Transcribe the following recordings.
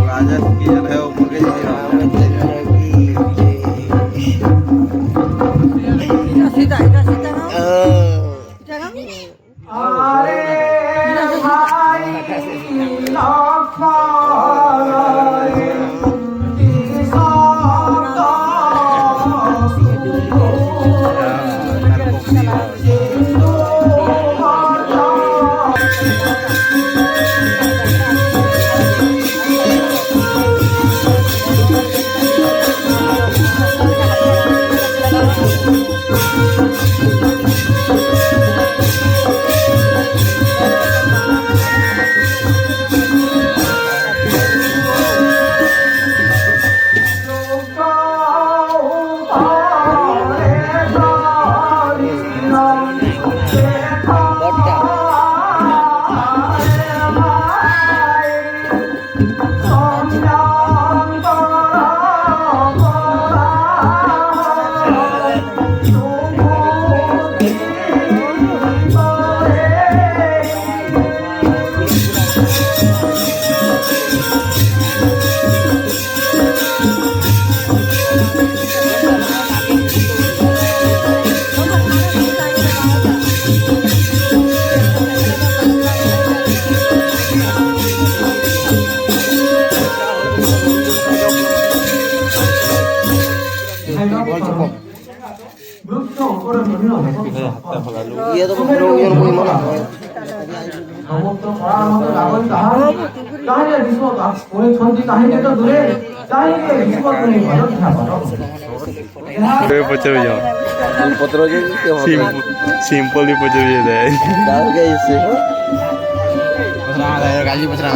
राजा की जन है ऊपर के सीधा सीधा सीधा अरे भाई Iya tuh bro, yang mau mana? पचर पत्र सिंपल ही पचर दे Tahu guys. गाली पचरा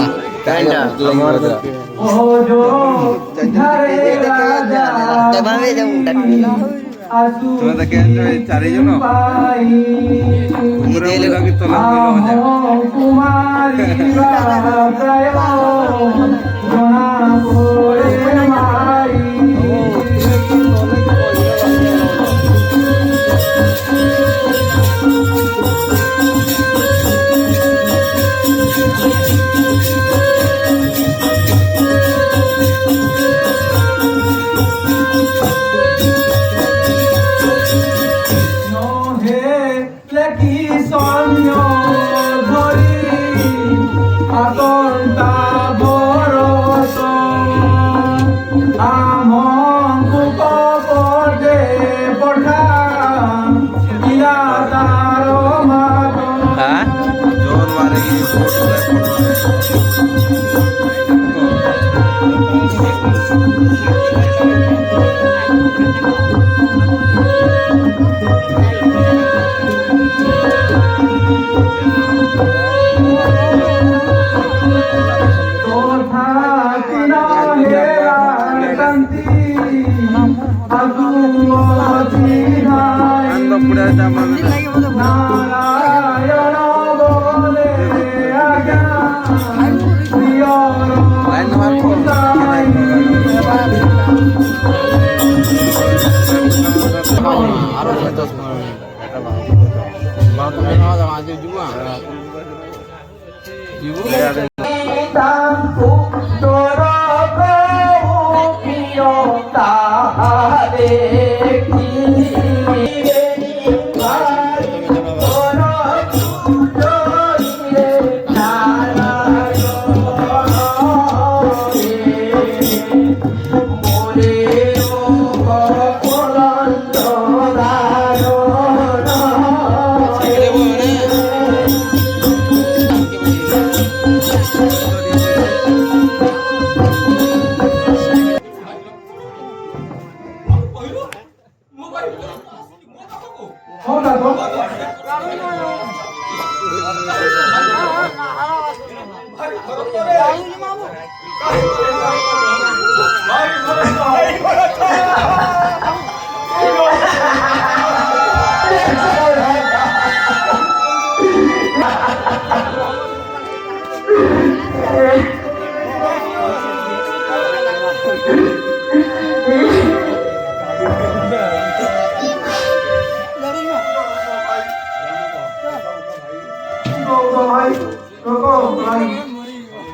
Tebawe jam তোমরা তো কেন চারিজন ঘুরে ঘুরে কি তোলা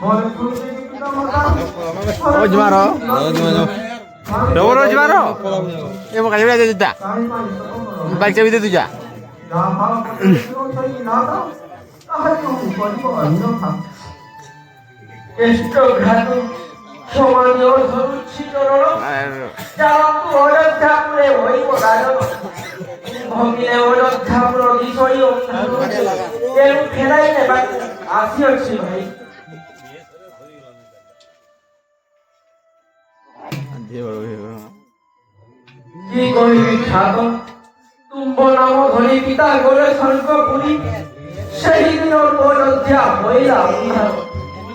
Roz maro. Roz maro. Mau kasih berapa juta? Balik cabai itu aja. কি করিবি খ্যাত তুম্ব নাম ধরি পিতা গোলে স্বর্গ পুরী সেই দিন অযোধ্যা হইলা উদ্ধার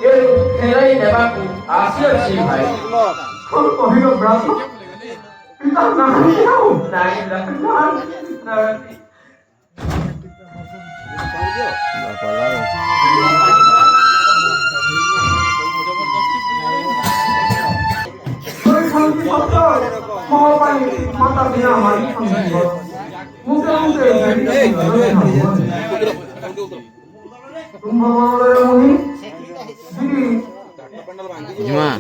এর ফেরাই নেবাকু আসিয়াছি ভাই কহিল ব্রাহ্ম পিতা নাহি যাও নাই মাতা বিনা মারি মুখে মুখে Cuma.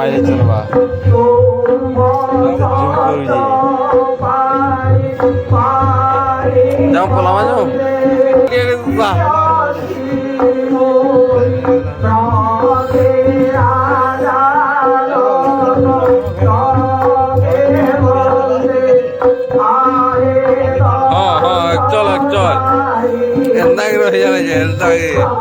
Aja coba. Jangan pulang aja. Oke, susah. Oh, col. Entah gitu ya, entah.